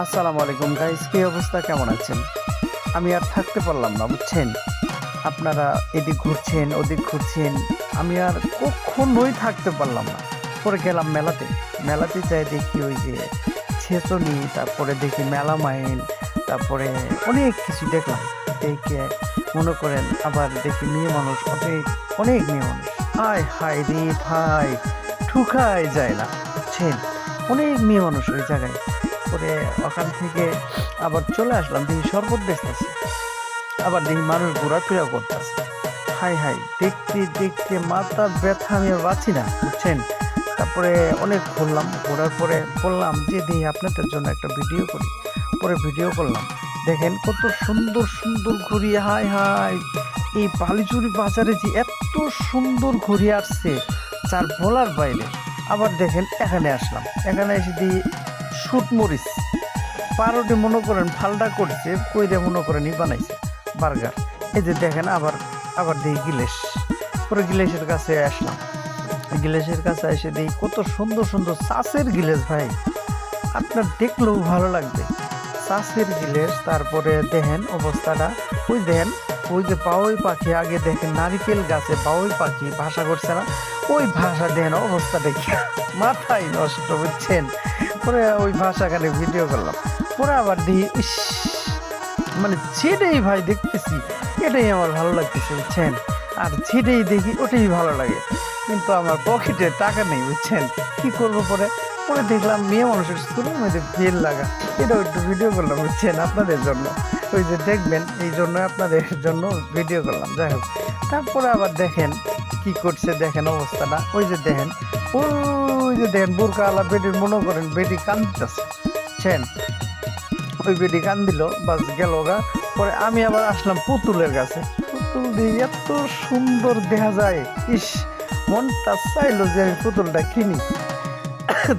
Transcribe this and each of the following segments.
আসসালামু আলাইকুম গাইস, কি অবস্থা, কেমন আছেন? আমি আর থাকতে পারলাম না, বুঝছেন? আপনারা এদিক ঘুরছেন ওদিক ঘুরছেন, আমি আর কখনোই থাকতে পারলাম না। পরে গেলাম মেলাতে। মেলাতে যাই দেখি ওই যে ছেঁচনি, তারপরে দেখি মেলামাইন, তারপরে অনেক কিছু দেখলাম। দেখে মনে করেন আবার দেখি মেয়ে মানুষ, অনেক অনেক মেয়ে মানুষ। হায় হায় রে ভাই, ঠুকাই যায় না, বুঝছেন? অনেক মেয়ে মানুষ ওই জায়গায়। করে ওখান থেকে আবার চলে আসলাম, দেখি শরবত বেচতেছে, আবার দেখি মানুষ ঘোরাফেরা করতেছে। হাই হাই, দেখতে দেখতে মাথা ব্যথা, আমি আর বাঁচি না, বুঝছেন? তারপরে অনেক ঘুরলাম, ঘোরার পরে বললাম যে দেখি আপনাদের জন্য একটা ভিডিও করি। পরে ভিডিও করলাম। দেখেন কত সুন্দর সুন্দর ঘুড়ি, হাই হাই, এই বালিচুরি বাজারে যে এত সুন্দর ঘুড়ি আসছে যার বলার বাইরে। আবার দেখেন এখানে আসলাম, এখানে এসে দিই শুট মরিচ পারোটি মনে করেন ফালটা করছে, কইরে মনে করেন বানাইছে বার্গার। এই যে দেখেন আবার আবার দিই গিলেস। পরে গিলেসের কাছে আসলাম, গিলেসের কাছে এসে দিই কত সুন্দর সুন্দর চাষের গিলেস ভাই, আপনার দেখলেও ভালো লাগবে। চাষের গিলেস। তারপরে দেখেন অবস্থাটা, ওই দেখেন ওই যে বাউই পাখি, আগে দেখেন নারিকেল গাছে বাউই পাখি ভাষা করছে না, ওই ভাষা দেখেন অবস্থা দেখি মাথায় নষ্ট, বুঝছেন? পরে ওই ভাষাখানে ভিডিও করলাম। পরে আবার দিই ইস, মানে যেটাই ভাই দেখতেছি এটাই আমার ভালো লাগতেছে, বুঝছেন? আর যেটাই দেখি ওটাই ভালো লাগে, কিন্তু আমার পকেটে টাকা নেই, বুঝছেন? কি করবো? পরে পরে দেখলাম মেয়ে মানুষের স্কুলের মধ্যে বেল লাগা, এটাও একটু ভিডিও করলাম, বুঝছেন? আপনাদের জন্য, ওই যে দেখবেন এই জন্য আপনাদের জন্য ভিডিও করলাম। যাই হোক, তারপরে আবার দেখেন কি করছে, দেখেন অবস্থাটা, ওই যে দেখেন, ওই যে দেখেন বোরকাওয়ালা বেটির মনে করেন বেটি কান্দতেছে, বুঝছেন? ওই বেটি কান দিল, বাস গেল গা। পরে আমি আবার আসলাম পুতুলের কাছে। পুতুল দিয়ে এত সুন্দর দেখা যায়, ইস, মনটা চাইলো যে আমি পুতুলটা কিনি।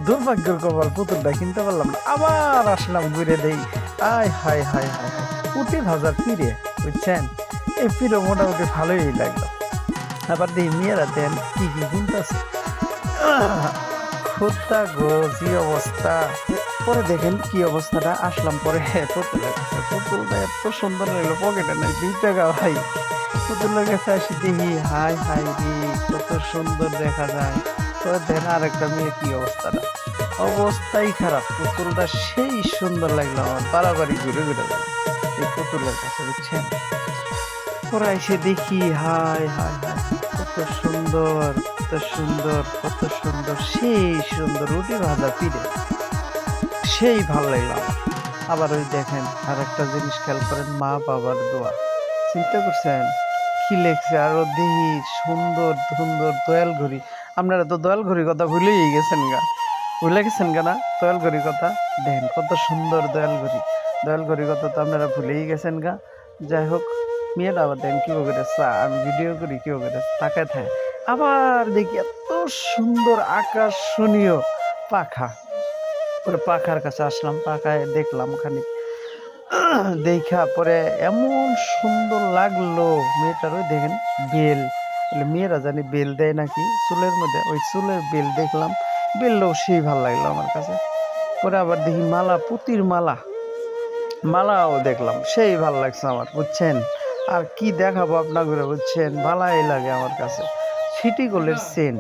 দুর্ভাগ্যের কপাল, পুতুলটা কিনতে পারলাম না। আবার আসলাম ঘুরে দেই, আয় হায় হায় হায় হায়, পুঁটি ভাজার পিড়ে, বুঝছেন? এই পিড়ে মোটামুটি ভালোই লাগলো। আবার দিই মেয়েরা দেন কি কি কিনতেছে, খুদ্া গো যে অবস্থা। পরে দেখেন কি অবস্থাটা, আসলাম পরে পুতুলের কাছে। পুতুলটা এত সুন্দর লাগলো, পকেটে নাই 2 টাকা ভাই। পুতুলের কাছে আসি দেখি, হাই হাই রে, কত সুন্দর দেখা যায়। পরে দেখেন আর একটা মেয়ে, কি অবস্থাটা, অবস্থাই খারাপ। পুতুলটা সেই সুন্দর লাগলো আমার, বাড়াবাড়ি ঘুরে ঘুরে যায় এই পুতুলের কাছে, বুঝছেন? পরে এসে দেখি, হাই হাই হাই, কত সুন্দর, কত সুন্দর, কত সুন্দর, সেই সুন্দর রুটি ভাজা পিড়ে, সেই ভালো লাগলো আমার। আবার ওই দেখেন আর একটা জিনিস খেয়াল করেন, মা বাবার দোয়া, চিন্তা করছেন কি লেখছে? আরো দেখি সুন্দর সুন্দর দয়াল ঘড়ি। আপনারা তো দয়াল ঘড়ির কথা ভুলেই গেছেন গা, ভুলে গেছেন গা না দয়াল ঘড়ির কথা? দেখেন কত সুন্দর দয়াল ঘড়ি, দয়াল ঘড়ির কথা তো আপনারা ভুলেই গেছেন গা। যাই হোক, মেয়েটা আবার দেখেন কি করে চা, আমি ভিডিও করি কি করে তাকায় থাকে। আবার দেখি এত সুন্দর আকর্ষণীয় পাখা। পরে পাখার কাছে আসলাম, পাখায় দেখলাম খানিক, দেখা পরে এমন সুন্দর লাগলো মেয়েটার। ওই দেখেন বেল, বলে মেয়েরা জানি বেল দেয় নাকি চুলের মধ্যে, ওই চুলের বেল দেখলাম, বেলটাও সেই ভালো লাগলো আমার কাছে। পরে আবার দেখি মালা, পুতির মালা, মালাও দেখলাম, সেই ভালো লাগছে আমার, বুঝছেন? আর কি দেখাবো আপনাকে, বুঝছেন? ভালাই লাগে আমার কাছে। সিটি গোল্ডের চেন,